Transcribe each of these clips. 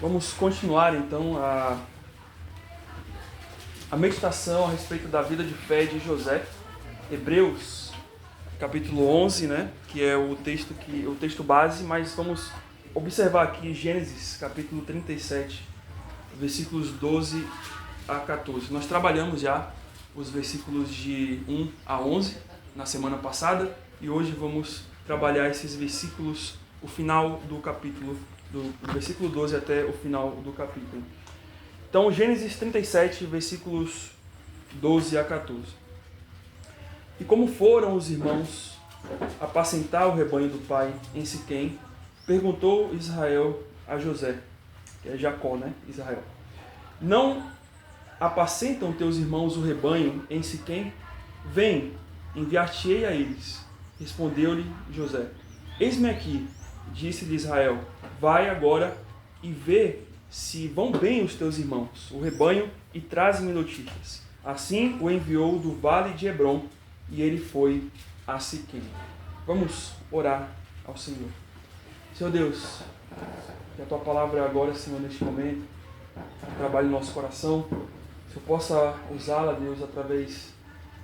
Vamos continuar então a meditação a respeito da vida de fé de José. Hebreus, capítulo 11, né, que é o texto base, mas vamos observar aqui Gênesis, capítulo 37, versículos 12 a 14. Nós trabalhamos já os versículos de 1 a 11 na semana passada e hoje vamos trabalhar esses versículos, o final do capítulo, do versículo 12 até o final do capítulo. Então, Gênesis 37, versículos 12 a 14. E como foram os irmãos apacentar o rebanho do pai em Siquém, perguntou Israel a José, que é Jacó, né? Israel. Não apacentam teus irmãos o rebanho em Siquém? Vem, enviar-te-ei a eles. Respondeu-lhe José. Eis-me aqui, disse-lhe Israel. Vai agora e vê se vão bem os teus irmãos, o rebanho, e traze-me notícias. Assim o enviou do vale de Hebrom, e ele foi a Siquém. Vamos orar ao Senhor. Senhor Deus, que a tua palavra agora, Senhor, neste momento, trabalhe no nosso coração, que eu possa usá-la, Deus, através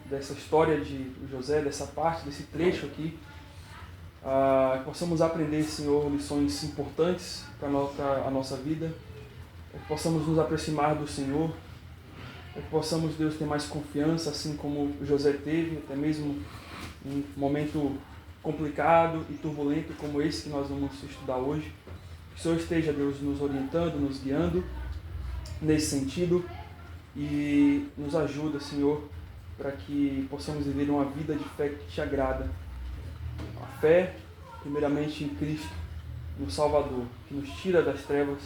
dessa história de José, dessa parte, desse trecho aqui, que possamos aprender, Senhor, lições importantes para a nossa vida, que possamos nos aproximar do Senhor, que possamos, Deus, ter mais confiança, assim como José teve, até mesmo em um momento complicado e turbulento como esse que nós vamos estudar hoje. Que o Senhor esteja, Deus, nos orientando, nos guiando nesse sentido e nos ajuda, Senhor, para que possamos viver uma vida de fé que te agrada. A fé, primeiramente em Cristo, no Salvador, que nos tira das trevas,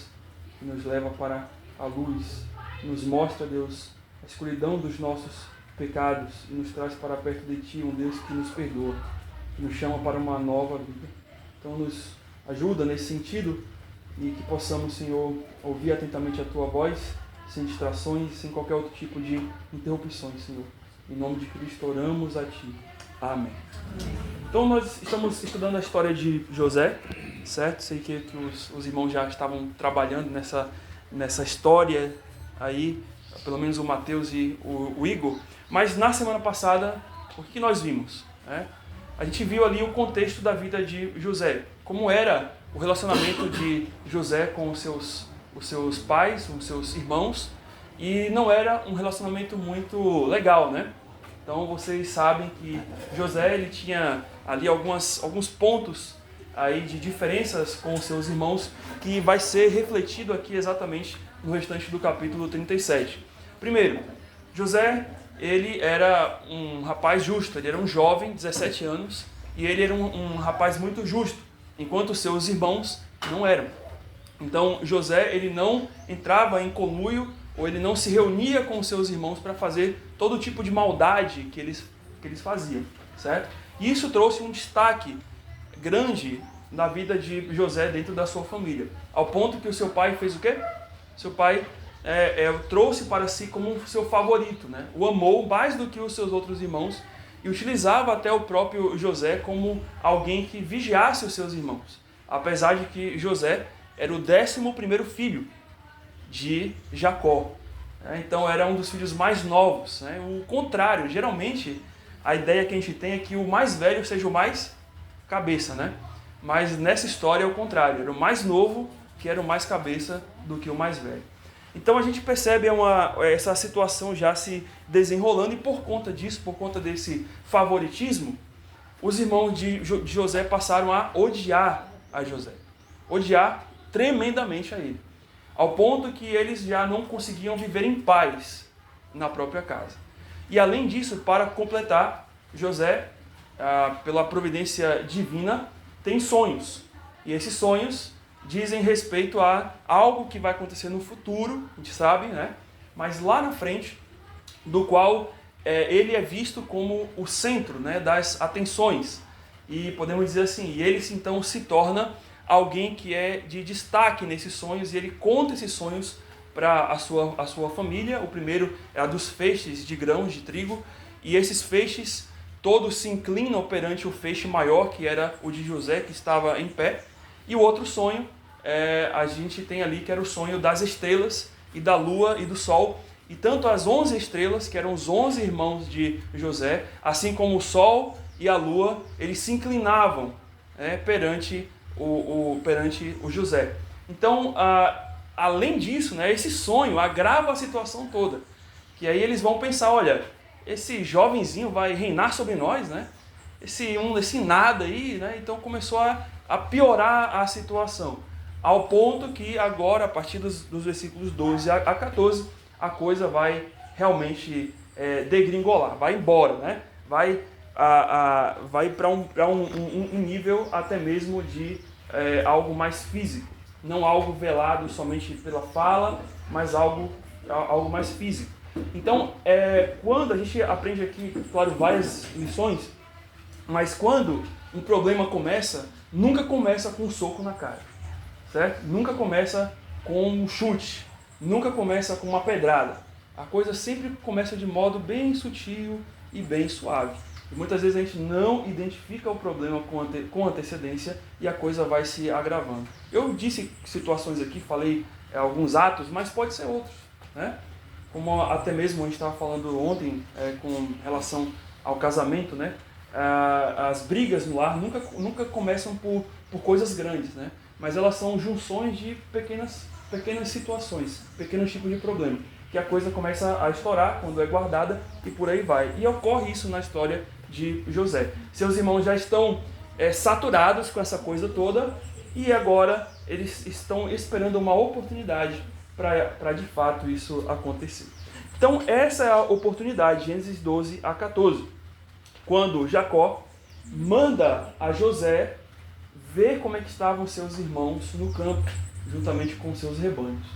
que nos leva para a luz, que nos mostra, Deus, a escuridão dos nossos pecados e nos traz para perto de Ti, um Deus que nos perdoa, que nos chama para uma nova vida. Então nos ajuda nesse sentido e que possamos, Senhor, ouvir atentamente a Tua voz, sem distrações, sem qualquer outro tipo de interrupções, Senhor. Em nome de Cristo oramos a Ti. Amém. Então nós estamos estudando a história de José, certo? Sei que os irmãos já estavam trabalhando nessa história aí, pelo menos o Mateus e o Igor. Mas na semana passada, o que nós vimos? A gente viu ali o contexto da vida de José, como era o relacionamento de José com os seus pais, com os seus irmãos, e não era um relacionamento muito legal, né? Então vocês sabem que José ele tinha ali alguns pontos aí de diferenças com os seus irmãos que vai ser refletido aqui exatamente no restante do capítulo 37. Primeiro, José ele era um rapaz justo, ele era um jovem, 17 anos, e ele era um rapaz muito justo, enquanto seus irmãos não eram. Então José ele não entrava em conluio ou ele não se reunia com seus irmãos para fazer todo tipo de maldade que eles faziam, certo? E isso trouxe um destaque grande na vida de José dentro da sua família, ao ponto que o seu pai fez o quê? Seu pai trouxe para si como seu favorito, né? O amou mais do que os seus outros irmãos e utilizava até o próprio José como alguém que vigiasse os seus irmãos, apesar de que José era o 11º filho de Jacó. Então era um dos filhos mais novos. O contrário, geralmente a ideia que a gente tem é que o mais velho seja o mais cabeça, né? Mas nessa história é o contrário, era o mais novo que era o mais cabeça do que o mais velho. Então a gente percebe essa situação já se desenrolando e por conta disso, por conta desse favoritismo, os irmãos de José passaram a odiar a José. Odiar tremendamente a ele. Ao ponto que eles já não conseguiam viver em paz na própria casa. E além disso, para completar, José, pela providência divina, tem sonhos. E esses sonhos dizem respeito a algo que vai acontecer no futuro, a gente sabe, né? Mas lá na frente, do qual ele é visto como o centro, né, das atenções. E podemos dizer assim, e ele então se torna alguém que é de destaque nesses sonhos, e ele conta esses sonhos para a sua família. O primeiro é a dos feixes de grãos de trigo, e esses feixes todos se inclinam perante o feixe maior, que era o de José, que estava em pé. E o outro sonho a gente tem ali que era o sonho das estrelas e da lua e do sol. E tanto as 11 estrelas, que eram os 11 irmãos de José, assim como o sol e a lua, eles se inclinavam perante o José. Então, além disso, né, esse sonho agrava a situação toda. Que aí eles vão pensar, olha, esse jovenzinho vai reinar sobre nós, né? Esse nada aí, né? Então começou a piorar a situação. Ao ponto que agora, a partir dos versículos 12 a 14, a coisa vai realmente degringolar, vai embora, né? Vai para um nível até mesmo de algo mais físico. Não algo velado somente pela fala, mas algo mais físico. Então, quando a gente aprende aqui, claro, várias lições, mas quando um problema começa, nunca começa com um soco na cara, certo? Nunca começa com um chute, nunca começa com uma pedrada. A coisa sempre começa de modo bem sutil e bem suave. E muitas vezes a gente não identifica o problema com antecedência e a coisa vai se agravando. Eu disse situações aqui, falei alguns atos, mas pode ser outros, né? Como até mesmo a gente estava falando ontem com relação ao casamento, né? As brigas no lar nunca começam por coisas grandes, né? Mas elas são junções de pequenas situações, pequenos tipos de problema, que a coisa começa a estourar quando é guardada e por aí vai. E ocorre isso na história de José. Seus irmãos já estão saturados com essa coisa toda e agora eles estão esperando uma oportunidade para de fato isso acontecer. Então essa é a oportunidade, Gênesis 12 a 14, quando Jacó manda a José ver como é que estavam seus irmãos no campo, juntamente com seus rebanhos,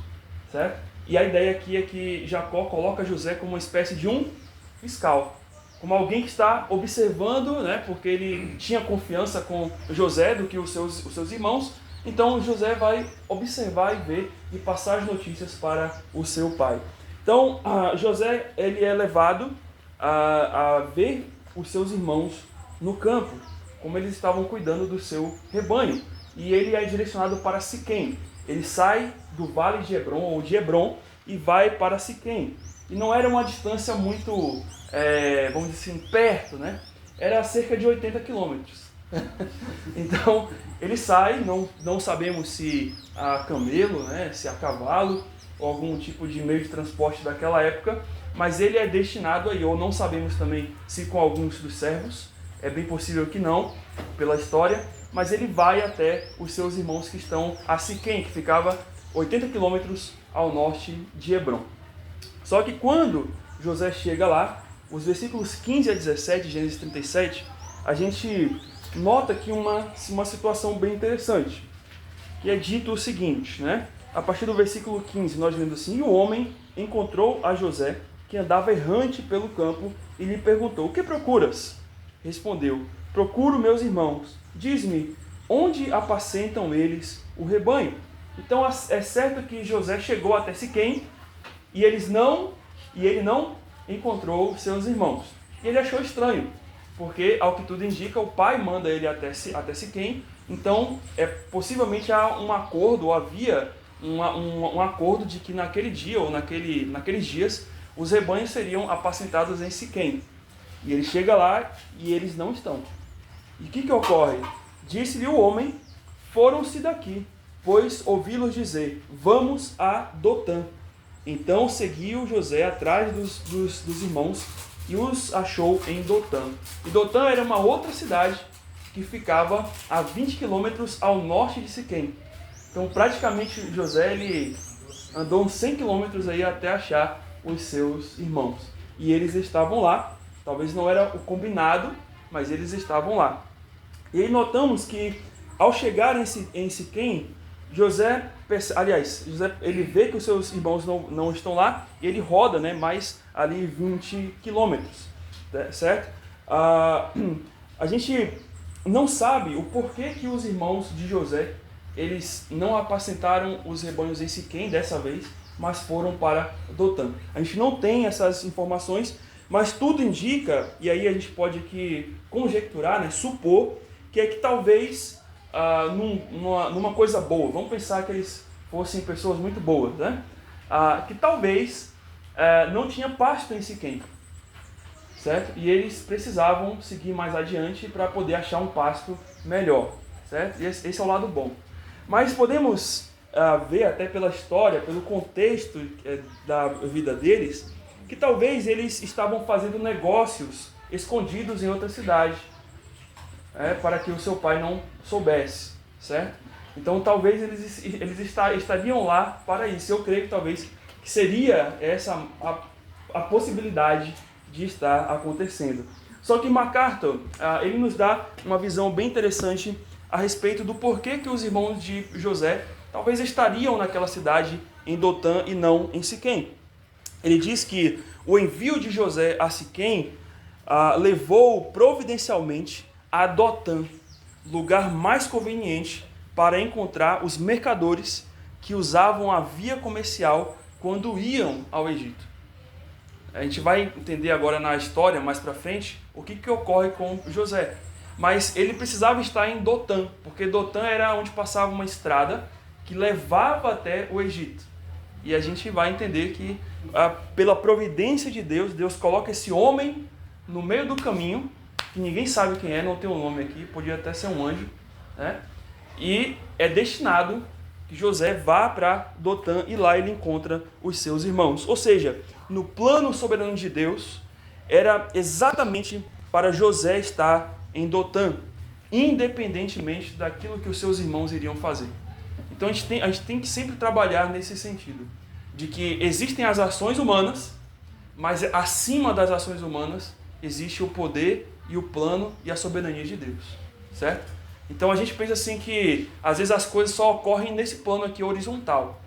certo? E a ideia aqui é que Jacó coloca José como uma espécie de um fiscal, como alguém que está observando, né, porque ele tinha confiança com José do que os seus irmãos. Então José vai observar e ver e passar as notícias para o seu pai. Então José ele é levado a ver os seus irmãos no campo, como eles estavam cuidando do seu rebanho. E ele é direcionado para Siquém. Ele sai do vale de Hebron, ou de Hebron, e vai para Siquém. E não era uma distância muito, vamos dizer assim, perto, né? Era cerca de 80 quilômetros. Então, ele sai, não sabemos se a camelo, né, se a cavalo, ou algum tipo de meio de transporte daquela época, mas ele é destinado aí, ou não sabemos também se com alguns dos servos, é bem possível que não, pela história, mas ele vai até os seus irmãos que estão a Siquém, que ficava 80 quilômetros ao norte de Hebron. Só que quando José chega lá, os versículos 15 a 17, Gênesis 37, a gente nota aqui uma situação bem interessante, que é dito o seguinte, né? A partir do versículo 15, nós lemos assim: E o homem encontrou a José, que andava errante pelo campo, e lhe perguntou: O que procuras? Respondeu: Procuro meus irmãos. Diz-me, onde apacentam eles o rebanho? Então é certo que José chegou até Siquém e ele não encontrou seus irmãos. E ele achou estranho, porque, ao que tudo indica, o pai manda ele até Siquém. Então, possivelmente há um acordo, ou havia um acordo de que naquele dia, ou naqueles dias, os rebanhos seriam apacentados em Siquém. E ele chega lá e eles não estão. E o que ocorre? Disse-lhe o homem: Foram-se daqui, pois ouvi-los dizer: Vamos a Dotã. Então seguiu José atrás dos irmãos e os achou em Dotã. E Dotã era uma outra cidade que ficava a 20 quilômetros ao norte de Siquém. Então praticamente José ele andou uns 100 quilômetros aí até achar os seus irmãos. E eles estavam lá. Talvez não era o combinado, mas eles estavam lá. E aí notamos que, ao chegar em Siquém, José ele vê que os seus irmãos não estão lá, e ele roda, né, mais ali 20 quilômetros, certo? A gente não sabe o porquê que os irmãos de José, eles não apacentaram os rebanhos em Siquém dessa vez, mas foram para Dotã. A gente não tem essas informações, mas tudo indica, e aí a gente pode aqui conjecturar, né, supor, que talvez numa coisa boa. Vamos pensar que eles fossem pessoas muito boas, né? Que talvez não tinha pasto em Siquém, certo? E eles precisavam seguir mais adiante para poder achar um pasto melhor, certo? E esse é o lado bom. Mas podemos ver até pela história, pelo contexto da vida deles, que talvez eles estavam fazendo negócios escondidos em outra cidade, para que o seu pai não soubesse, certo? Então talvez eles estariam lá para isso. Eu creio que talvez que seria essa a possibilidade de estar acontecendo. Só que MacArthur, ele nos dá uma visão bem interessante a respeito do porquê que os irmãos de José talvez estariam naquela cidade em Dotã e não em Siquém. Ele diz que o envio de José a Siquém levou providencialmente a Dotã, lugar mais conveniente para encontrar os mercadores que usavam a via comercial quando iam ao Egito. A gente vai entender agora na história, mais para frente, o que ocorre com José. Mas ele precisava estar em Dotã, porque Dotã era onde passava uma estrada que levava até o Egito. E a gente vai entender que, pela providência de Deus, Deus coloca esse homem no meio do caminho, que ninguém sabe quem é, não tem um nome aqui, podia até ser um anjo, né? E é destinado que José vá para Dotã e lá ele encontra os seus irmãos. Ou seja, no plano soberano de Deus, era exatamente para José estar em Dotã, independentemente daquilo que os seus irmãos iriam fazer. Então a gente tem que sempre trabalhar nesse sentido, de que existem as ações humanas, mas acima das ações humanas existe o poder e o plano e a soberania de Deus, certo? Então a gente pensa assim que às vezes as coisas só ocorrem nesse plano aqui horizontal,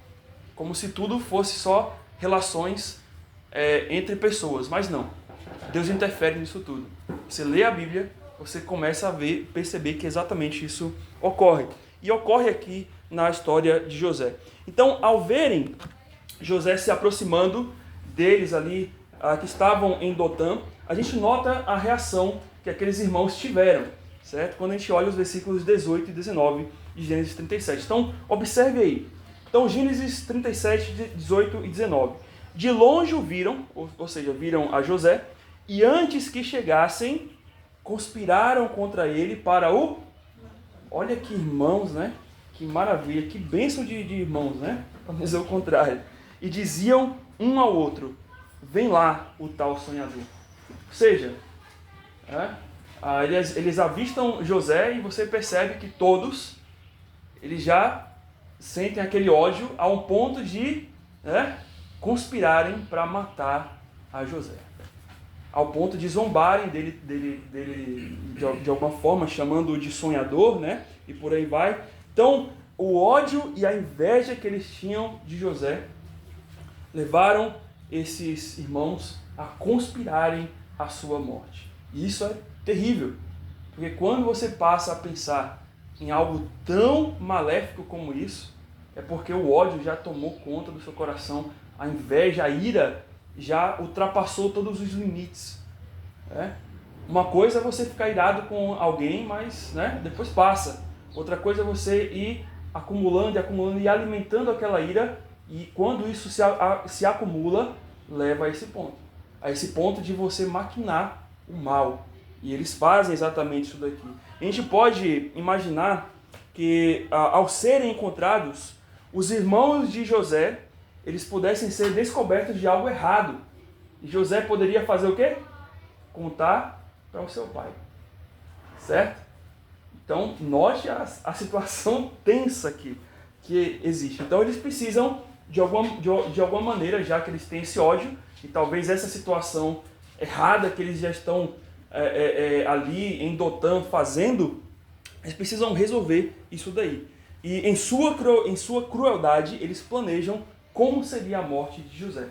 como se tudo fosse só relações entre pessoas, mas não. Deus interfere nisso tudo. Você lê a Bíblia, você começa a perceber que exatamente isso ocorre. E ocorre aqui na história de José. Então, ao verem José se aproximando deles ali, que estavam em Dotã, a gente nota a reação que aqueles irmãos tiveram, certo? Quando a gente olha os versículos 18 e 19 de Gênesis 37. Então, observe aí. Então, Gênesis 37, 18 e 19. De longe o viram, ou seja, viram a José, e antes que chegassem, conspiraram contra ele para o... Olha que irmãos, né? Que maravilha, que bênção de irmãos, né? Para dizer o contrário. E diziam um ao outro, vem lá o tal sonhador. Ou seja, eles avistam José e você percebe que todos, eles já sentem aquele ódio a um ponto de conspirarem para matar a José. Ao ponto de zombarem dele de alguma forma, chamando-o de sonhador, né? E por aí vai. Então, o ódio e a inveja que eles tinham de José levaram esses irmãos a conspirarem a sua morte. E isso é terrível, porque quando você passa a pensar em algo tão maléfico como isso, é porque o ódio já tomou conta do seu coração, a inveja, a ira já ultrapassou todos os limites. Uma coisa é você ficar irado com alguém, mas depois passa. Outra coisa é você ir acumulando e alimentando aquela ira, e quando isso se acumula, leva a esse ponto de você maquinar o mal. E eles fazem exatamente isso daqui. A gente pode imaginar que, ao serem encontrados, os irmãos de José, eles pudessem ser descobertos de algo errado. E José poderia fazer o quê? Contar para o seu pai. Certo? Então, note a situação tensa que existe. Então, eles precisam, de alguma maneira, já que eles têm esse ódio, e talvez essa situação errada que eles já estão ali em Dotã fazendo, eles precisam resolver isso daí. E em sua crueldade, eles planejam como seria a morte de José.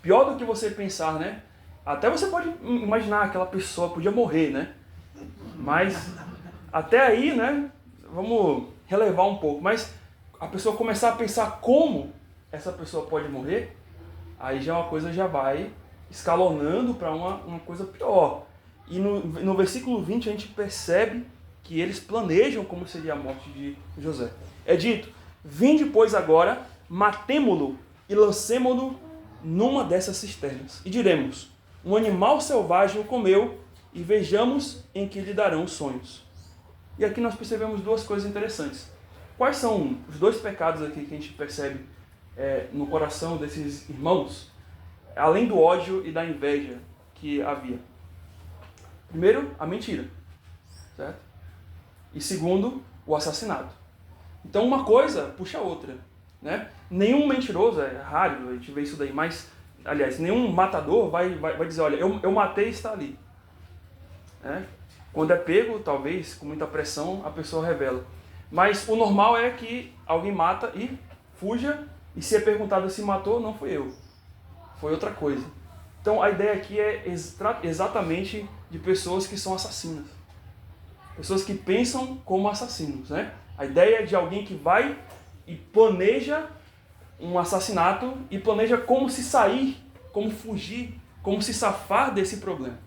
Pior do que você pensar, né? Até você pode imaginar aquela pessoa podia morrer, né? Mas até aí, né? Vamos relevar um pouco. Mas a pessoa começar a pensar como essa pessoa pode morrer, aí já uma coisa já vai escalonando para uma coisa pior. E no versículo 20 a gente percebe que eles planejam como seria a morte de José. É dito: vinde, pois, agora, matemo-lo e lancemo-lo numa dessas cisternas. E diremos: um animal selvagem o comeu, e vejamos em que lhe darão sonhos. E aqui nós percebemos duas coisas interessantes. Quais são os dois pecados aqui que a gente percebe no coração desses irmãos, além do ódio e da inveja que havia? Primeiro, a mentira, certo? E segundo, o assassinato. Então uma coisa puxa a outra, né? Nenhum mentiroso, é raro a gente vê isso daí, mas, aliás, nenhum matador vai dizer: olha, eu matei e está ali. Quando é pego, talvez, com muita pressão, a pessoa revela. Mas o normal é que alguém mata e fuja, e se é perguntado se matou, não fui eu, foi outra coisa. Então a ideia aqui é exatamente de pessoas que são assassinas. Pessoas que pensam como assassinos, né? A ideia é de alguém que vai e planeja um assassinato e planeja como se sair, como fugir, como se safar desse problema.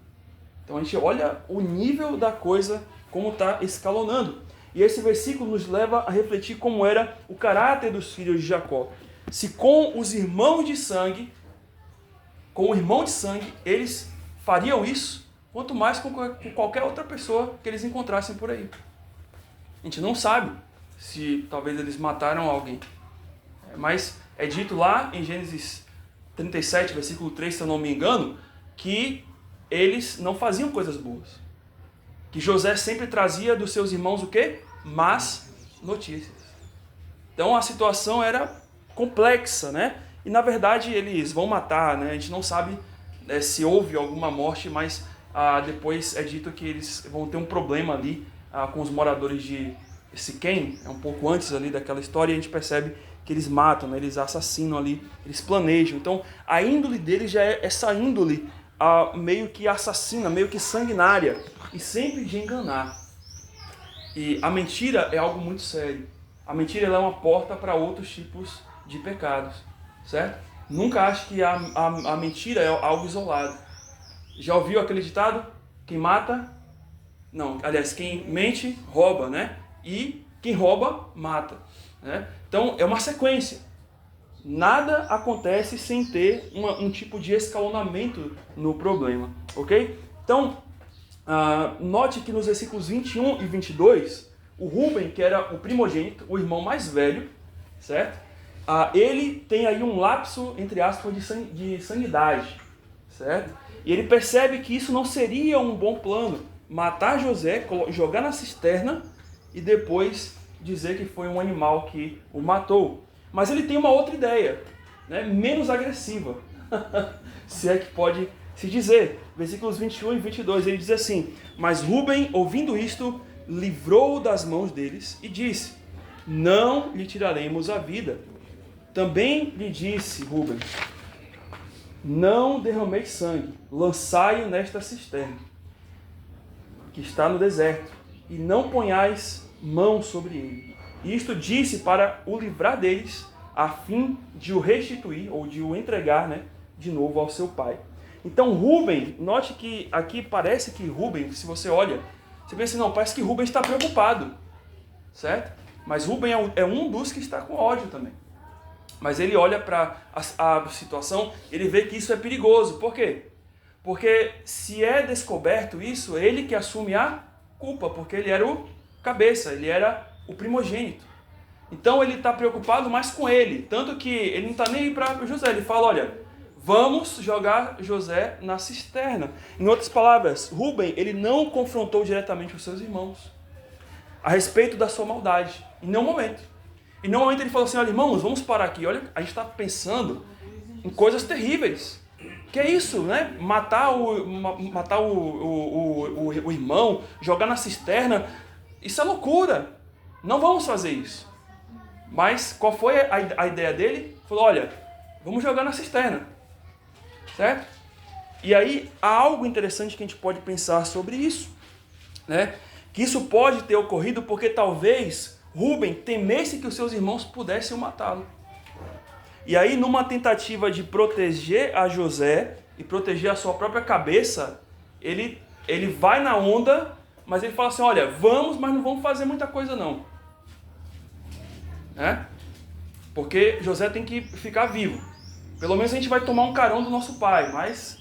Então a gente olha o nível da coisa, como está escalonando. E esse versículo nos leva a refletir como era o caráter dos filhos de Jacó. Se com os irmãos de sangue, com o irmão de sangue, eles fariam isso, quanto mais com qualquer outra pessoa que eles encontrassem por aí. A gente não sabe se talvez eles mataram alguém. Mas é dito lá em Gênesis 37, versículo 3, se eu não me engano, que eles não faziam coisas boas. Que José sempre trazia dos seus irmãos o quê? Más notícias. Então a situação era complexa, né? E na verdade eles vão matar, né? A gente não sabe se houve alguma morte, mas depois é dito que eles vão ter um problema ali com os moradores de Siquém, é um pouco antes ali daquela história, e a gente percebe que eles matam, né? Eles assassinam ali, eles planejam. Então a índole deles já é essa índole meio que assassina, meio que sanguinária, e sempre de enganar. E a mentira é algo muito sério. A mentira ela é uma porta para outros tipos de pecados, certo? Nunca ache que a mentira é algo isolado. Já ouviu aquele ditado? Quem mata... Não, aliás, quem mente, rouba, né? E quem rouba, mata, né? Então, é uma sequência. Nada acontece sem ter um tipo de escalonamento no problema, ok? Então, note que nos versículos 21 e 22, o Rúben, que era o primogênito, o irmão mais velho, certo? Ele tem aí um lapso, entre aspas, de sanidade, certo? E ele percebe que isso não seria um bom plano, matar José, jogar na cisterna e depois dizer que foi um animal que o matou. Mas ele tem uma outra ideia, né? Menos agressiva, se é que pode se dizer. Versículos 21 e 22, ele diz assim: mas Rúben, ouvindo isto, livrou-o das mãos deles e disse: não lhe tiraremos a vida. Também lhe disse Rúben: não derrameis sangue, lançai-o nesta cisterna, que está no deserto, e não ponhais mão sobre ele. E isto disse para o livrar deles, a fim de o restituir, ou de o entregar, né, de novo ao seu pai. Então Rúben, note que aqui parece que Rúben, se você olha, você pensa assim, não, parece que Rúben está preocupado, certo? Mas Rúben é um dos que está com ódio também. Mas ele olha para a situação, ele vê que isso é perigoso. Por quê? Porque se é descoberto isso, é ele que assume a culpa, porque ele era o cabeça, ele era o primogênito. Então ele está preocupado mais com ele, tanto que ele não está nem aí para José, ele fala, olha, vamos jogar José na cisterna. Em outras palavras, Rúben, ele não confrontou diretamente os seus irmãos a respeito da sua maldade, em nenhum momento. Em nenhum momento ele falou assim, olha irmãos, vamos parar aqui, olha, a gente está pensando em coisas terríveis. Que é isso, né? Matar o irmão, jogar na cisterna, isso é loucura. Não vamos fazer isso. Mas qual foi a ideia dele? Falou, olha, vamos jogar na cisterna. Certo? E aí há algo interessante que a gente pode pensar sobre isso, né? Que isso pode ter ocorrido porque talvez Rúben temesse que os seus irmãos pudessem matá-lo. E aí, numa tentativa de proteger a José e proteger a sua própria cabeça, ele vai na onda, mas ele fala assim, olha, vamos, mas não vamos fazer muita coisa não. Porque José tem que ficar vivo. Pelo menos a gente vai tomar um carão do nosso pai, mas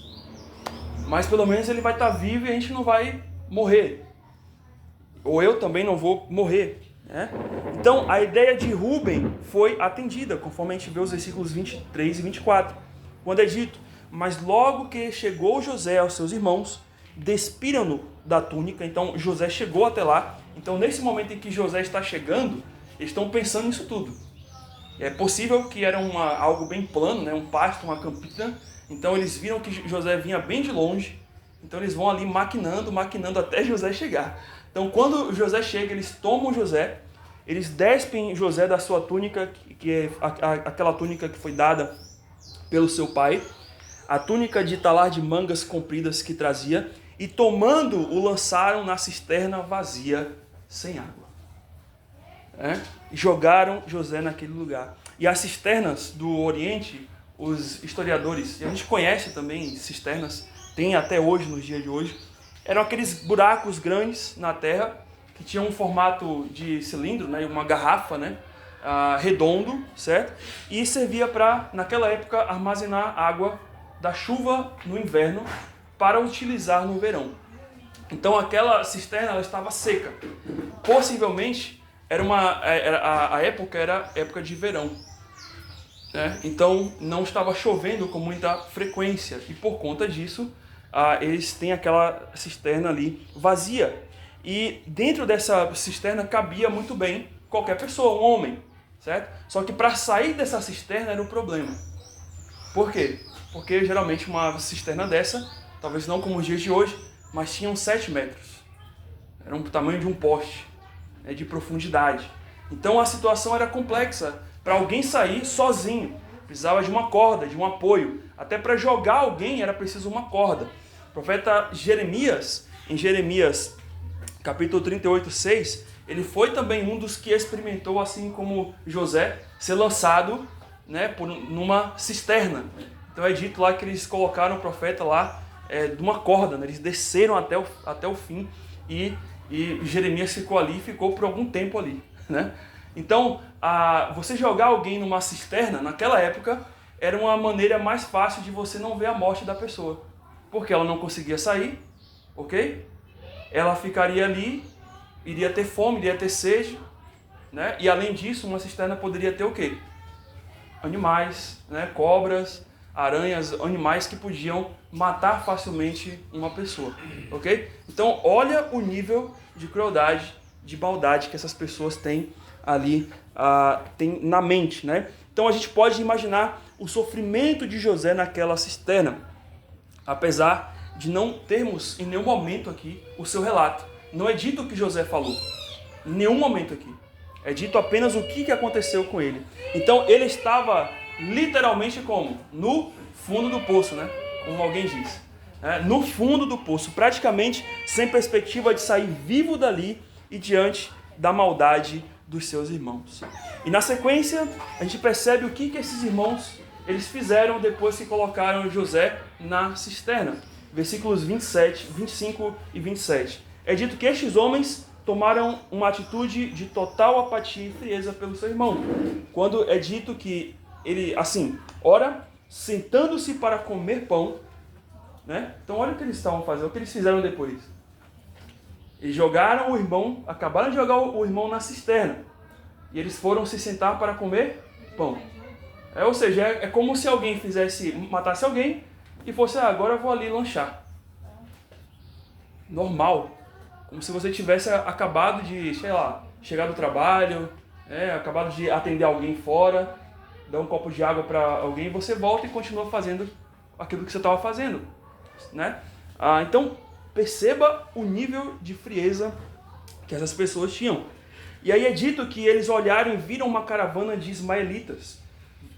pelo menos ele vai estar vivo e a gente não vai morrer. Ou eu também não vou morrer. Então a ideia de Rúben foi atendida, conforme a gente vê os versículos 23 e 24. Quando é dito, mas logo que chegou José aos seus irmãos, despiram-no da túnica. Então José chegou até lá. Então nesse momento em que José está chegando, eles estão pensando nisso tudo. É possível que era algo bem plano, um pasto, uma campina. Então eles viram que José vinha bem de longe. Então eles vão ali maquinando até José chegar. Então quando José chega, eles tomam José, eles despem José da sua túnica, que é aquela túnica que foi dada pelo seu pai, a túnica de talar de mangas compridas que trazia, e tomando o lançaram na cisterna vazia, sem água. Jogaram José naquele lugar. E as cisternas do Oriente, os historiadores, e a gente conhece também cisternas, tem até hoje, nos dias de hoje, eram aqueles buracos grandes na terra, que tinham um formato de cilindro, uma garrafa, redondo, certo? E servia para, naquela época, armazenar água da chuva no inverno para utilizar no verão. Então aquela cisterna ela estava seca. Possivelmente a época era época de verão. Então não estava chovendo com muita frequência. E por conta disso, eles têm aquela cisterna ali vazia. E dentro dessa cisterna cabia muito bem qualquer pessoa, um homem, certo? Só que para sair dessa cisterna era um problema. Por quê? Porque geralmente uma cisterna dessa, talvez não como os dias de hoje, mas tinham 7 metros. Era o tamanho de um poste, de profundidade. Então a situação era complexa. Para alguém sair sozinho, precisava de uma corda, de um apoio. Até para jogar alguém era preciso uma corda. O profeta Jeremias, em Jeremias capítulo 38, 6, ele foi também um dos que experimentou, assim como José, ser lançado numa cisterna. Então é dito lá que eles colocaram o profeta lá de uma corda, eles desceram até o fim e Jeremias ficou ali e ficou por algum tempo ali. Então, você jogar alguém numa cisterna, naquela época, era uma maneira mais fácil de você não ver a morte da pessoa. Porque ela não conseguia sair, ok? Ela ficaria ali, iria ter fome, iria ter sede, E além disso, uma cisterna poderia ter o quê? Animais, cobras, aranhas, animais que podiam matar facilmente uma pessoa, ok? Então, olha o nível de crueldade, de maldade que essas pessoas têm ali, têm na mente, Então, a gente pode imaginar o sofrimento de José naquela cisterna, apesar de não termos em nenhum momento aqui o seu relato. Não é dito o que José falou, em nenhum momento aqui. É dito apenas o que aconteceu com ele. Então ele estava literalmente como? No fundo do poço, como alguém diz. No fundo do poço, praticamente sem perspectiva de sair vivo dali e diante da maldade dos seus irmãos. E na sequência a gente percebe o que esses irmãos eles fizeram depois que colocaram José na cisterna. Versículos 25 e 27. É dito que estes homens tomaram uma atitude de total apatia e frieza pelo seu irmão. Quando é dito que ele, assim, ora, sentando-se para comer pão, Então olha o que eles estavam fazendo, o que eles fizeram depois. Eles jogaram o irmão, acabaram de jogar o irmão na cisterna. E eles foram se sentar para comer pão. Ou seja, é como se alguém matasse alguém, e fosse, agora eu vou ali lanchar. Normal. Como se você tivesse acabado de, chegar do trabalho, acabado de atender alguém fora, dar um copo de água para alguém, você volta e continua fazendo aquilo que você estava fazendo. Então, perceba o nível de frieza que essas pessoas tinham. E aí é dito que eles olharam e viram uma caravana de ismaelitas,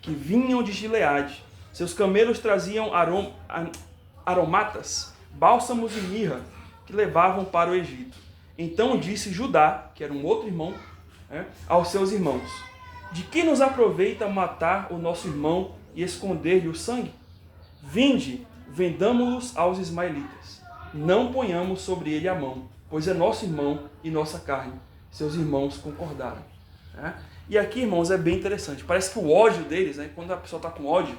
que vinham de Gileade. Seus camelos traziam aromatas, bálsamos e mirra, que levavam para o Egito. Então disse Judá, que era um outro irmão, aos seus irmãos: de que nos aproveita matar o nosso irmão e esconder-lhe o sangue? Vinde, vendamo-los aos ismaelitas. Não ponhamos sobre ele a mão, pois é nosso irmão e nossa carne. Seus irmãos concordaram. Né? E aqui, irmãos, é bem interessante. Parece que o ódio deles, né, quando a pessoa está com ódio,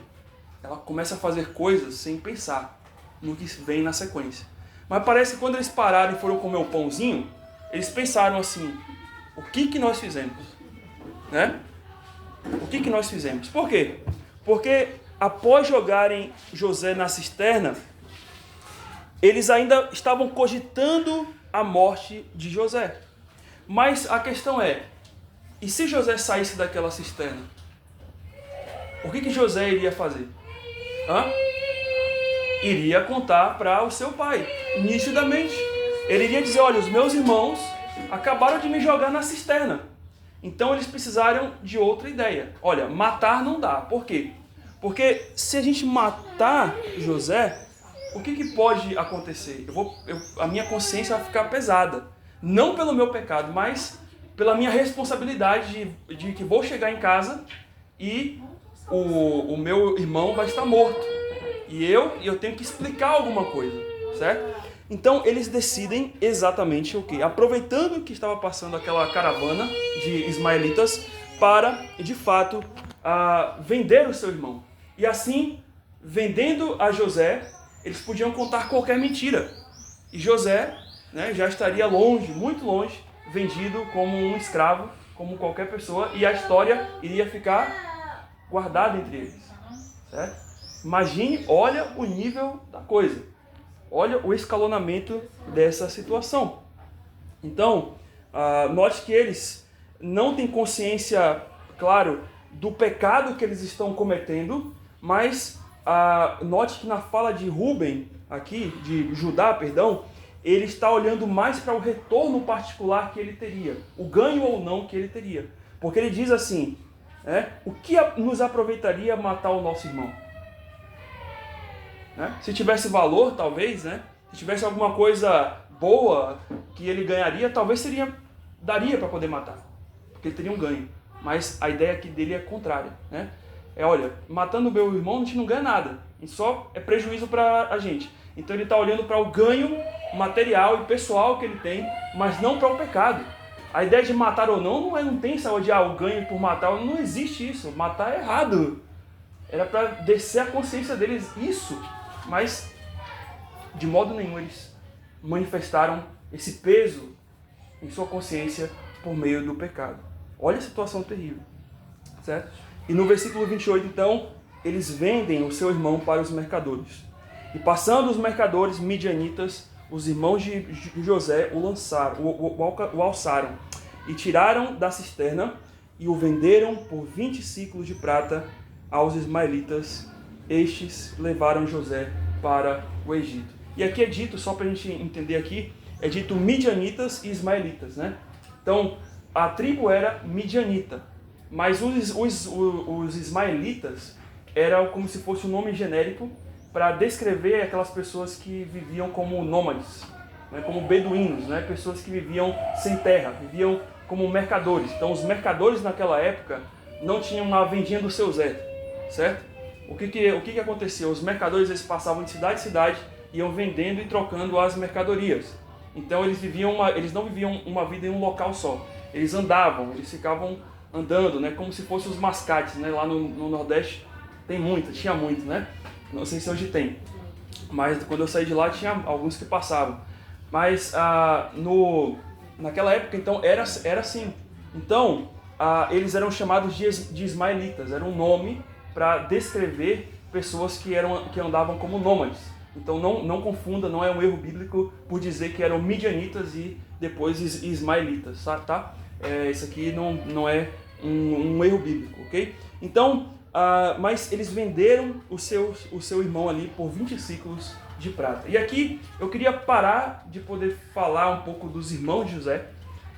ela começa a fazer coisas sem pensar no que vem na sequência. Mas parece que quando eles pararam e foram comer o pãozinho, eles pensaram assim, o que nós fizemos? Né? O que nós fizemos? Por quê? Porque após jogarem José na cisterna, eles ainda estavam cogitando a morte de José. Mas a questão é, e se José saísse daquela cisterna? O que José iria fazer? Iria contar para o seu pai, nitidamente. Ele iria dizer, olha, os meus irmãos acabaram de me jogar na cisterna. Então eles precisaram de outra ideia. Olha, matar não dá. Por quê? Porque se a gente matar José, o que pode acontecer? A minha consciência vai ficar pesada. Não pelo meu pecado, mas pela minha responsabilidade de que vou chegar em casa e o meu irmão vai estar morto. E eu tenho que explicar alguma coisa, certo? Então eles decidem exatamente o quê? Aproveitando que estava passando aquela caravana de ismaelitas para, de fato, vender o seu irmão. E assim, vendendo a José, eles podiam contar qualquer mentira. E José, né, já estaria longe, muito longe, vendido como um escravo, como qualquer pessoa, e a história iria ficar guardada entre eles, certo? Imagine, olha o nível da coisa. Olha o escalonamento dessa situação. Então, note que eles não têm consciência, claro, do pecado que eles estão cometendo, mas note que na fala de Rúben, aqui, de Judá, perdão, ele está olhando mais para o retorno particular que ele teria, o ganho ou não que ele teria. Porque ele diz assim, o que nos aproveitaria matar o nosso irmão? Né? Se tivesse valor, talvez, né? Se tivesse alguma coisa boa que ele ganharia, talvez daria para poder matar, porque ele teria um ganho. Mas a ideia aqui dele é contrária, né? Olha, matando o meu irmão a gente não ganha nada, e só é prejuízo para a gente. Então ele está olhando para o ganho material e pessoal que ele tem, mas não para o pecado. A ideia de matar ou não tem essa de o ganho por matar, não existe isso. Matar é errado. Era para descer a consciência deles isso. Mas, de modo nenhum, eles manifestaram esse peso em sua consciência por meio do pecado. Olha a situação terrível, certo? E no versículo 28, então, eles vendem o seu irmão para os mercadores. E passando os mercadores midianitas, os irmãos de José o alçaram e tiraram da cisterna e o venderam por 20 ciclos de prata aos ismaelitas. Estes levaram José para o Egito. E aqui é dito, só para a gente entender aqui, é dito midianitas e ismaelitas, né? Então, a tribo era midianita, mas os ismaelitas eram como se fosse um nome genérico para descrever aquelas pessoas que viviam como nômades, né? Como beduínos, né? Pessoas que viviam sem terra, viviam como mercadores. Então, os mercadores naquela época não tinham uma vendinha do seu Zé, certo? O que aconteceu? Os mercadores eles passavam de cidade em cidade, iam vendendo e trocando as mercadorias. Então eles não viviam uma vida em um local só. Eles andavam, eles ficavam andando, né, como se fossem os mascates, né? Lá no Nordeste tinha muito, né? Não sei se hoje tem, mas quando eu saí de lá tinha alguns que passavam. Mas naquela época então era assim. Então eles eram chamados de ismaelitas, era um nome para descrever pessoas que andavam como nômades. Então não confunda, não é um erro bíblico por dizer que eram midianitas e depois ismaelitas, tá? Isso aqui não é um erro bíblico, ok? Então, mas eles venderam o seu irmão ali por 20 ciclos de prata. E aqui eu queria parar de poder falar um pouco dos irmãos de José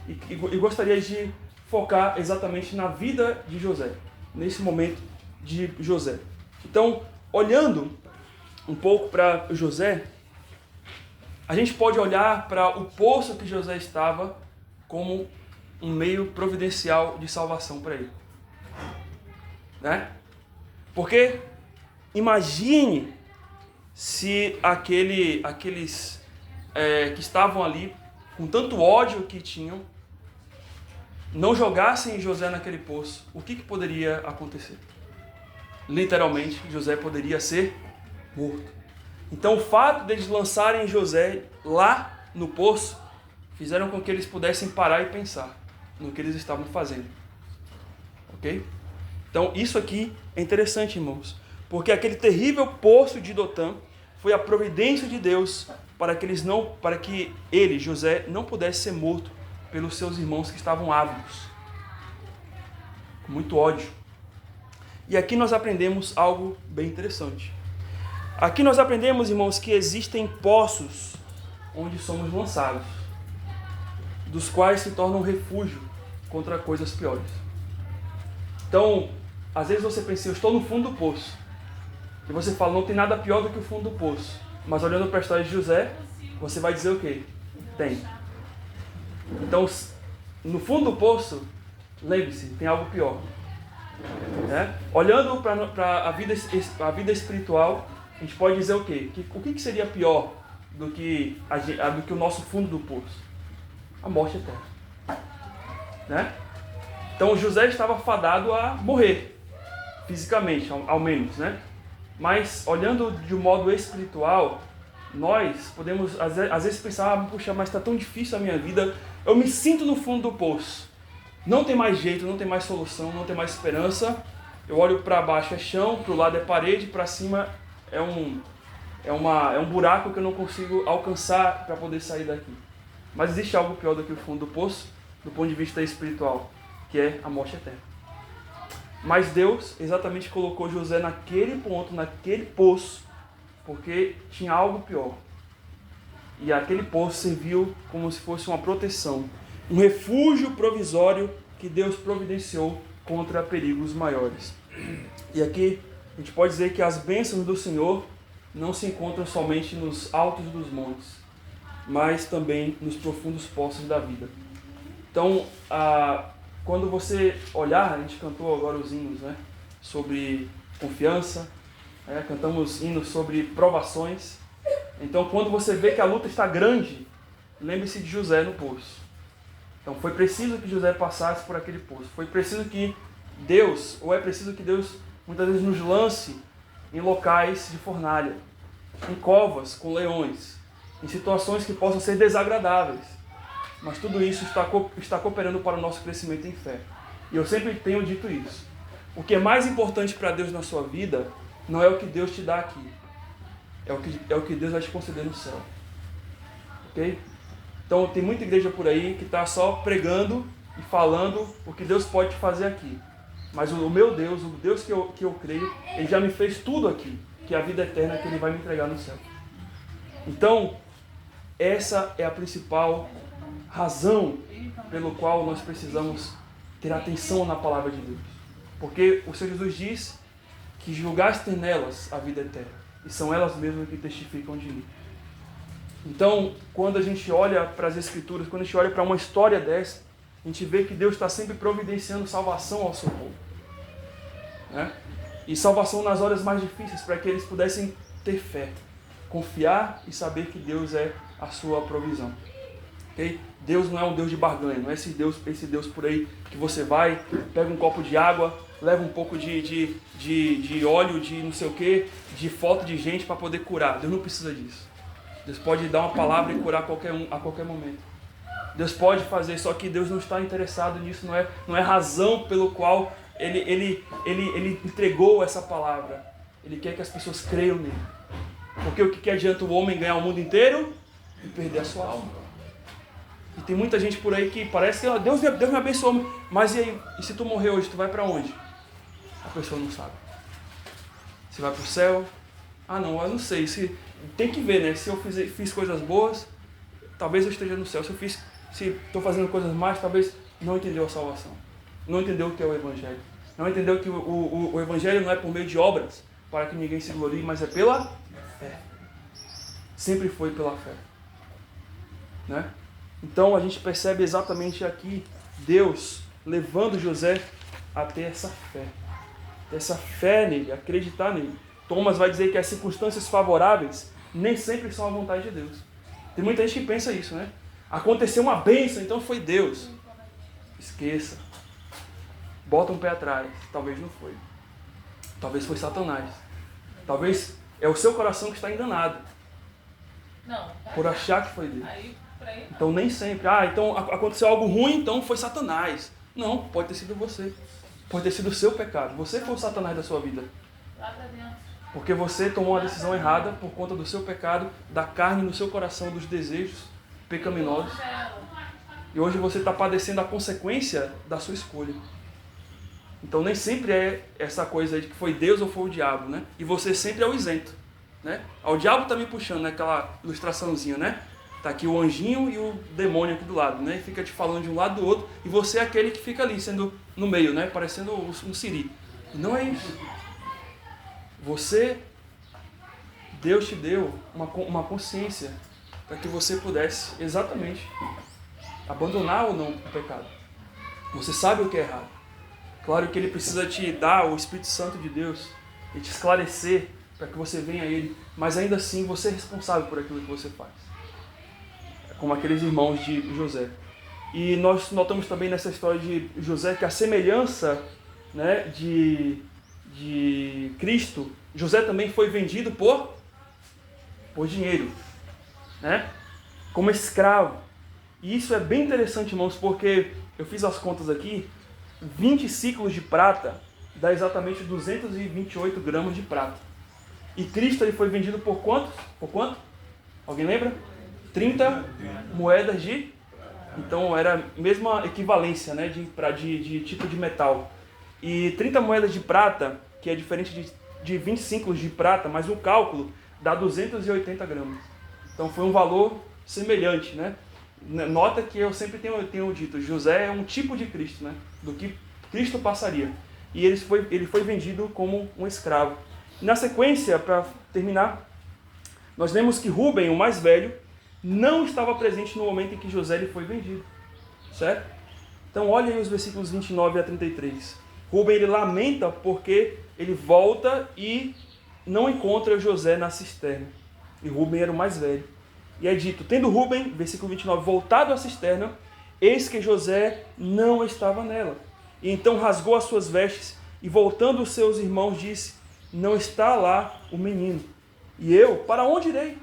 e gostaria de focar exatamente na vida de José, nesse momento de José. Então, olhando um pouco para José, a gente pode olhar para o poço que José estava como um meio providencial de salvação para ele, né? Porque imagine se aqueles que estavam ali com tanto ódio que tinham, não jogassem José naquele poço, o que poderia acontecer? Literalmente, José poderia ser morto. Então, o fato deles lançarem José lá no poço fizeram com que eles pudessem parar e pensar no que eles estavam fazendo. Ok? Então, isso aqui é interessante, irmãos, porque aquele terrível poço de Dotã foi a providência de Deus para que ele, José, não pudesse ser morto pelos seus irmãos que estavam ávidos, com muito ódio. E aqui nós aprendemos algo bem interessante. Aqui nós aprendemos, irmãos, que existem poços onde somos lançados, dos quais se tornam refúgio contra coisas piores. Então, às vezes você pensa, eu estou no fundo do poço, e você fala, não tem nada pior do que o fundo do poço. Mas olhando para a história de José, você vai dizer o quê? Tem. Então, no fundo do poço, lembre-se, tem algo pior. Olhando para a vida espiritual, a gente pode dizer o quê? O que seria pior do que o nosso fundo do poço? A morte eterna. Então José estava fadado a morrer, fisicamente, ao menos. Mas olhando de um modo espiritual, nós podemos às vezes pensar, puxa, mas está tão difícil a minha vida, eu me sinto no fundo do poço. Não tem mais jeito, não tem mais solução, não tem mais esperança. Eu olho para baixo é chão, para o lado é parede, para cima é um buraco que eu não consigo alcançar para poder sair daqui. Mas existe algo pior do que o fundo do poço, do ponto de vista espiritual, que é a morte eterna. Mas Deus exatamente colocou José naquele ponto, naquele poço, porque tinha algo pior. E aquele poço serviu como se fosse uma proteção, um refúgio provisório que Deus providenciou contra perigos maiores. E aqui a gente pode dizer que as bênçãos do Senhor não se encontram somente nos altos dos montes, mas também nos profundos poços da vida. Então, quando você olhar, a gente cantou agora os hinos, sobre confiança, cantamos hinos sobre provações. Então, quando você vê que a luta está grande, lembre-se de José no poço. Então, foi preciso que José passasse por aquele poço. Foi preciso que Deus, ou é preciso que Deus muitas vezes nos lance em locais de fornalha, em covas com leões, em situações que possam ser desagradáveis. Mas tudo isso está cooperando para o nosso crescimento em fé. E eu sempre tenho dito isso. O que é mais importante para Deus na sua vida não é o que Deus te dá aqui. É o que Deus vai te conceder no céu. Ok? Então tem muita igreja por aí que está só pregando e falando o que Deus pode fazer aqui. Mas o meu Deus, o Deus que eu creio, Ele já me fez tudo aqui, que é a vida eterna que Ele vai me entregar no céu. Então, essa é a principal razão pelo qual nós precisamos ter atenção na palavra de Deus. Porque o Senhor Jesus diz que julgaste nelas a vida eterna, e são elas mesmas que testificam de mim. Então, quando a gente olha para as Escrituras, quando a gente olha para uma história dessa, a gente vê que Deus está sempre providenciando salvação ao seu povo. E salvação nas horas mais difíceis, para que eles pudessem ter fé, confiar e saber que Deus é a sua provisão. Okay? Deus não é um Deus de barganha, não é esse Deus por aí que você vai, pega um copo de água, leva um pouco de óleo, de não sei o que, de foto de gente para poder curar. Deus não precisa disso. Deus pode dar uma palavra e curar qualquer um a qualquer momento. Deus pode fazer, só que Deus não está interessado nisso, não é razão pelo qual ele entregou essa palavra. Ele quer que as pessoas creiam nele. Porque o que adianta o homem ganhar o mundo inteiro e perder a sua alma? E tem muita gente por aí que parece que Deus me abençoou, mas e aí? E se tu morrer hoje, tu vai para onde? A pessoa não sabe. Você vai para o céu? Ah não, eu não sei. Tem que ver, né? Se eu fiz coisas boas, talvez eu esteja no céu. Se estou fazendo coisas más, talvez não entendeu a salvação. Não entendeu o que é o Evangelho. Não entendeu que o Evangelho não é por meio de obras, para que ninguém se glorie, mas é pela fé. Sempre foi pela fé. Então a gente percebe exatamente aqui Deus levando José a ter essa fé. Ter essa fé nele, acreditar nele. Thomas vai dizer que as circunstâncias favoráveis nem sempre são a vontade de Deus. Tem muita gente que pensa isso, Aconteceu uma bênção, então foi Deus. Esqueça. Bota um pé atrás. Talvez não foi. Talvez foi Satanás. Talvez é o seu coração que está enganado. Não. Por achar que foi Deus. Aí, então nem sempre. Então aconteceu algo ruim, então foi Satanás. Não, pode ter sido você. Pode ter sido o seu pecado. Você foi o Satanás da sua vida. Lá pra dentro. Porque você tomou uma decisão errada por conta do seu pecado, da carne no seu coração, dos desejos pecaminosos. E hoje você está padecendo a consequência da sua escolha. Então nem sempre é essa coisa aí de que foi Deus ou foi o diabo, né? E você sempre é o isento, né? O diabo está me puxando, né? Aquela ilustraçãozinha, né? Tá aqui o anjinho e o demônio aqui do lado, né? E fica te falando de um lado do outro. E você é aquele que fica ali, sendo no meio, né? Parecendo um siri. E não é isso. Deus te deu uma consciência para que você pudesse exatamente abandonar ou não o pecado. Você sabe o que é errado. Claro que Ele precisa te dar o Espírito Santo de Deus e te esclarecer para que você venha a Ele, mas ainda assim você é responsável por aquilo que você faz. Como aqueles irmãos de José. E nós notamos também nessa história de José que a semelhança, né, de Cristo, José também foi vendido por dinheiro, né? Como escravo. E isso é bem interessante, irmãos, porque eu fiz as contas aqui, 20 ciclos de prata dá exatamente 228 gramas de prata. E Cristo ele foi vendido por quanto? Por quanto? Alguém lembra? 30 moedas de... Então era a mesma equivalência, né, de tipo de metal. E 30 moedas de prata, que é diferente de 20 ciclos de prata, mas o cálculo dá 280 gramas. Então foi um valor semelhante, né? Nota que eu sempre tenho dito, José é um tipo de Cristo, né? Do que Cristo passaria. E ele foi vendido como um escravo. Na sequência, para terminar, nós vemos que Rúben, o mais velho, não estava presente no momento em que José ele foi vendido. Certo? Então olhem os versículos 29 a 33. Rúben ele lamenta porque ele volta e não encontra José na cisterna. E Rúben era o mais velho. E é dito, tendo Rúben, versículo 29, voltado à cisterna, eis que José não estava nela. E então rasgou as suas vestes e voltando os seus irmãos disse, não está lá o menino. E eu, para onde irei?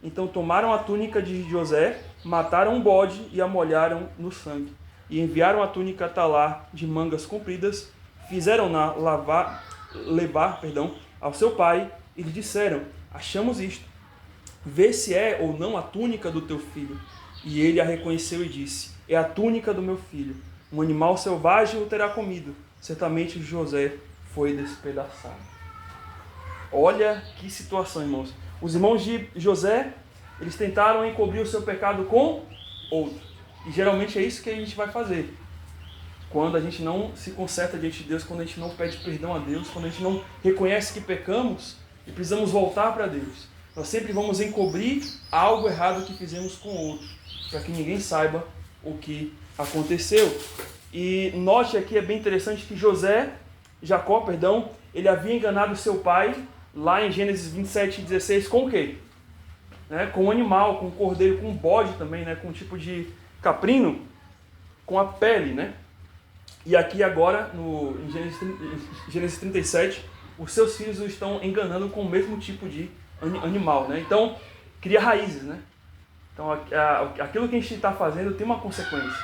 Então tomaram a túnica de José, mataram um bode e a molharam no sangue. E enviaram a túnica talar de mangas compridas, fizeram-na levar ao seu pai e lhe disseram, achamos isto, vê se é ou não a túnica do teu filho. E ele a reconheceu e disse, é a túnica do meu filho, um animal selvagem o terá comido, certamente José foi despedaçado. Olha que situação, irmãos. Os irmãos de José, eles tentaram encobrir o seu pecado com outro. E geralmente é isso que a gente vai fazer. Quando a gente não se conserta diante de Deus, quando a gente não pede perdão a Deus, quando a gente não reconhece que pecamos e precisamos voltar para Deus. Nós sempre vamos encobrir algo errado que fizemos com o outro, para que ninguém saiba o que aconteceu. E note aqui, é bem interessante que Jacó, ele havia enganado seu pai, lá em Gênesis 27:16, com o quê? Com um animal, com um cordeiro, com um bode também, né? Com um tipo de caprino, com a pele, né? E aqui agora, em Gênesis 37, os seus filhos o estão enganando com o mesmo tipo de animal, né? Então, cria raízes, né? Então, aquilo que a gente está fazendo tem uma consequência,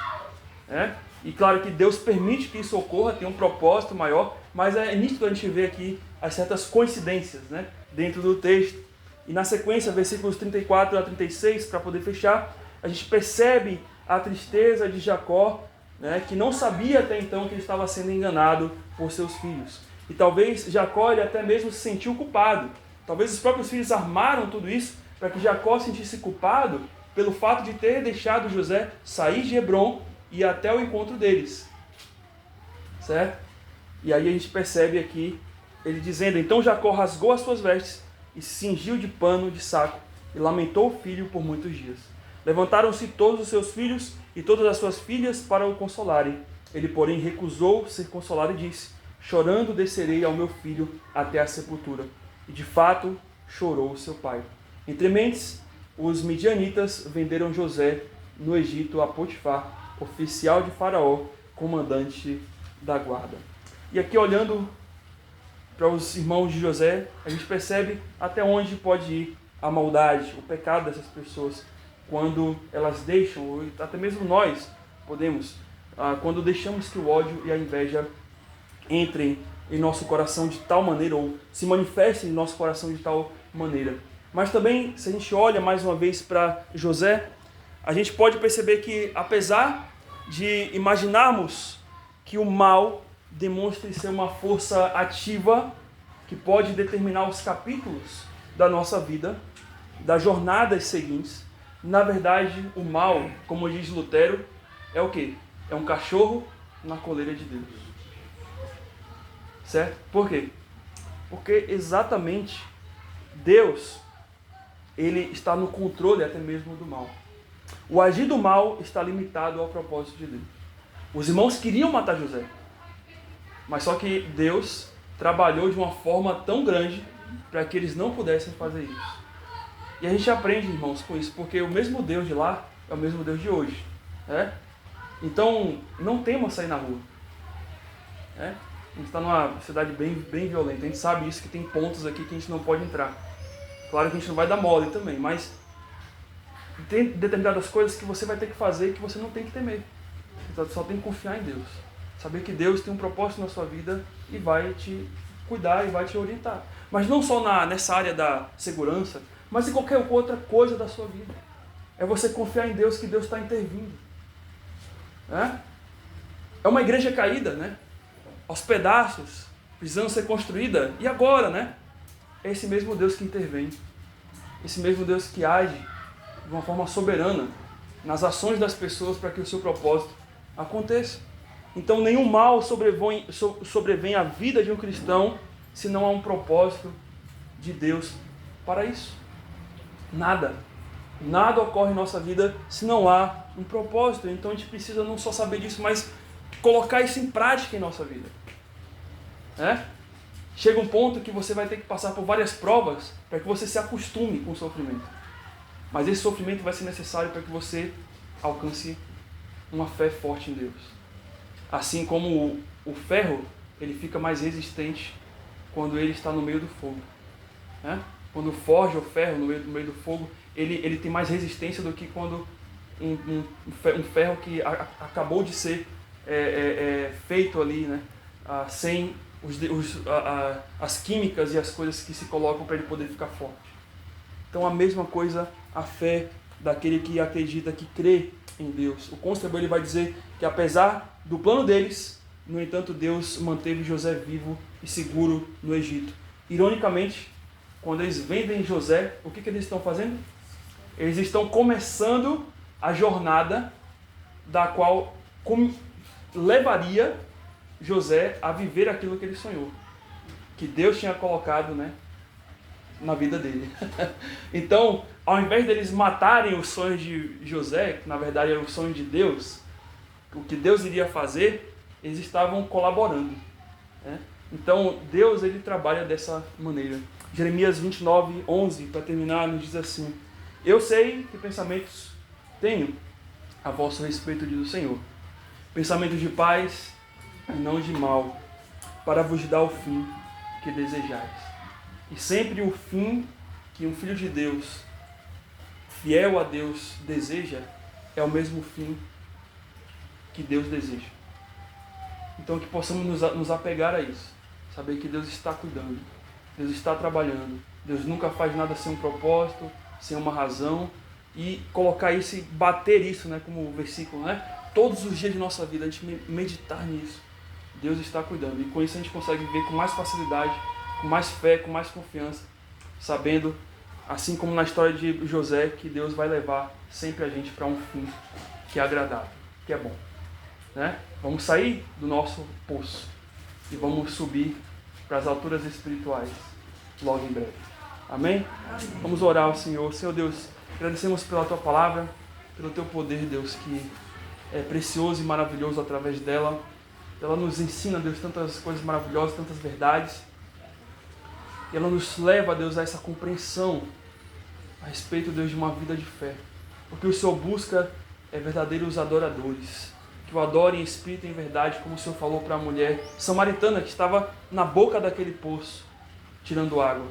né? E claro que Deus permite que isso ocorra, tem um propósito maior, mas é nítido a gente ver aqui as certas coincidências, né? Dentro do texto. E na sequência, versículos 34 a 36, para poder fechar, a gente percebe a tristeza de Jacó, né? Que não sabia até então que ele estava sendo enganado por seus filhos. E talvez Jacó ele até mesmo se sentiu culpado. Talvez os próprios filhos armaram tudo isso para que Jacó se sentisse culpado pelo fato de ter deixado José sair de Hebrom e ir até o encontro deles. Certo? E aí a gente percebe aqui ele dizendo, então Jacó rasgou as suas vestes e se cingiu de pano de saco e lamentou o filho por muitos dias. Levantaram-se todos os seus filhos e todas as suas filhas para o consolarem. Ele, porém, recusou ser consolado e disse, chorando descerei ao meu filho até a sepultura. E de fato chorou seu pai. Entre mentes, os midianitas venderam José no Egito a Potifar, oficial de Faraó, comandante da guarda. E aqui, olhando para os irmãos de José, a gente percebe até onde pode ir a maldade, o pecado dessas pessoas, quando elas deixam, ou até mesmo nós podemos, quando deixamos que o ódio e a inveja entrem em nosso coração de tal maneira, ou se manifestem em nosso coração de tal maneira. Mas também, se a gente olha mais uma vez para José, a gente pode perceber que, apesar de imaginarmos que o mal demonstre ser uma força ativa que pode determinar os capítulos da nossa vida, das jornadas seguintes, na verdade, o mal, como diz Lutero, é o quê? É um cachorro na coleira de Deus. Certo? Por quê? Porque exatamente Deus, ele está no controle até mesmo do mal. O agir do mal está limitado ao propósito de Deus. Os irmãos queriam matar José, mas só que Deus trabalhou de uma forma tão grande para que eles não pudessem fazer isso. E a gente aprende, irmãos, com isso, porque o mesmo Deus de lá é o mesmo Deus de hoje. Né? Então, não tema sair na rua. Né? A gente está numa cidade bem violenta, a gente sabe isso, que tem pontos aqui que a gente não pode entrar. Claro que a gente não vai dar mole também, mas tem determinadas coisas que você vai ter que fazer que você não tem que temer. Você só tem que confiar em Deus. Saber que Deus tem um propósito na sua vida e vai te cuidar e vai te orientar. Mas não só nessa área da segurança, mas em qualquer outra coisa da sua vida. É você confiar em Deus, que Deus está intervindo. É uma igreja caída, né? Aos pedaços, precisando ser construída. E agora, né? É esse mesmo Deus que intervém. Esse mesmo Deus que age de uma forma soberana nas ações das pessoas para que o seu propósito aconteça. Então, nenhum mal sobrevém à vida de um cristão se não há um propósito de Deus para isso. Nada ocorre em nossa vida se não há um propósito. Então, a gente precisa não só saber disso, mas colocar isso em prática em nossa vida. Chega um ponto que você vai ter que passar por várias provas para que você se acostume com o sofrimento. Mas esse sofrimento vai ser necessário para que você alcance uma fé forte em Deus. Assim como o ferro, ele fica mais resistente quando ele está no meio do fogo. Quando forja o ferro no meio do fogo, ele tem mais resistência do que quando um ferro que acabou de ser feito ali, né? Sem as químicas e as coisas que se colocam para ele poder ficar forte. Então a mesma coisa a fé daquele que acredita, que crê em Deus. O Constable, ele vai dizer que apesar do plano deles, no entanto Deus manteve José vivo e seguro no Egito. Ironicamente, quando eles vendem José, o que eles estão fazendo? Eles estão começando a jornada da qual levaria José a viver aquilo que ele sonhou, que Deus tinha colocado, né, na vida dele. Então, ao invés deles matarem os sonhos de José, que na verdade era o sonho de Deus, o que Deus iria fazer, eles estavam colaborando. Então, Deus, ele trabalha dessa maneira. Jeremias 29, 11, para terminar, nos diz assim: eu sei que pensamentos tenho a vosso respeito, diz o Senhor, pensamentos de paz e não de mal, para vos dar o fim que desejais. E sempre o fim que um filho de Deus, fiel a Deus, deseja, é o mesmo fim que Deus deseja. Então que possamos nos apegar a isso, saber que Deus está cuidando, Deus está trabalhando, Deus nunca faz nada sem um propósito, sem uma razão, e colocar isso e bater isso, né, como o versículo, né, todos os dias de nossa vida, a gente meditar nisso. Deus está cuidando, e com isso a gente consegue viver com mais facilidade, com mais fé, com mais confiança, sabendo, assim como na história de José, que Deus vai levar sempre a gente para um fim que é agradável, que é bom. Né? Vamos sair do nosso poço e vamos subir para as alturas espirituais logo em breve. Amém? Vamos orar ao Senhor. Senhor Deus, agradecemos pela Tua palavra, pelo Teu poder, Deus, que é precioso e maravilhoso através dela. Ela nos ensina, Deus, tantas coisas maravilhosas, tantas verdades. E ela nos leva, Deus, a essa compreensão a respeito, Deus, de uma vida de fé. Porque o Senhor busca verdadeiros adoradores, que o adorem em espírito e em verdade, como o Senhor falou para a mulher samaritana que estava na boca daquele poço, tirando água.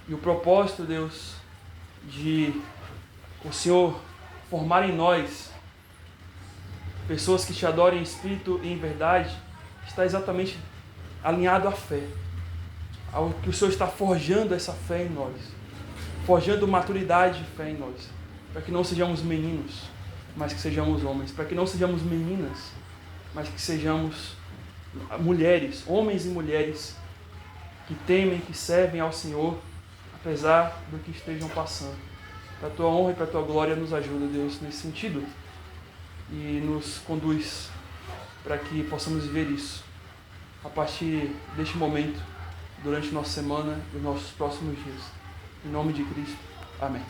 E o propósito, Deus, de o Senhor formar em nós pessoas que te adorem em espírito e em verdade, está exatamente alinhado à fé. Ao que o Senhor está forjando essa fé em nós, forjando maturidade de fé em nós, para que não sejamos meninos, mas que sejamos homens, para que não sejamos meninas, mas que sejamos mulheres, homens e mulheres que temem, que servem ao Senhor, apesar do que estejam passando. Para a tua honra e para a tua glória, nos ajuda, Deus, nesse sentido, e nos conduz para que possamos viver isso a partir deste momento, durante nossa semana e nossos próximos dias. Em nome de Cristo. Amém.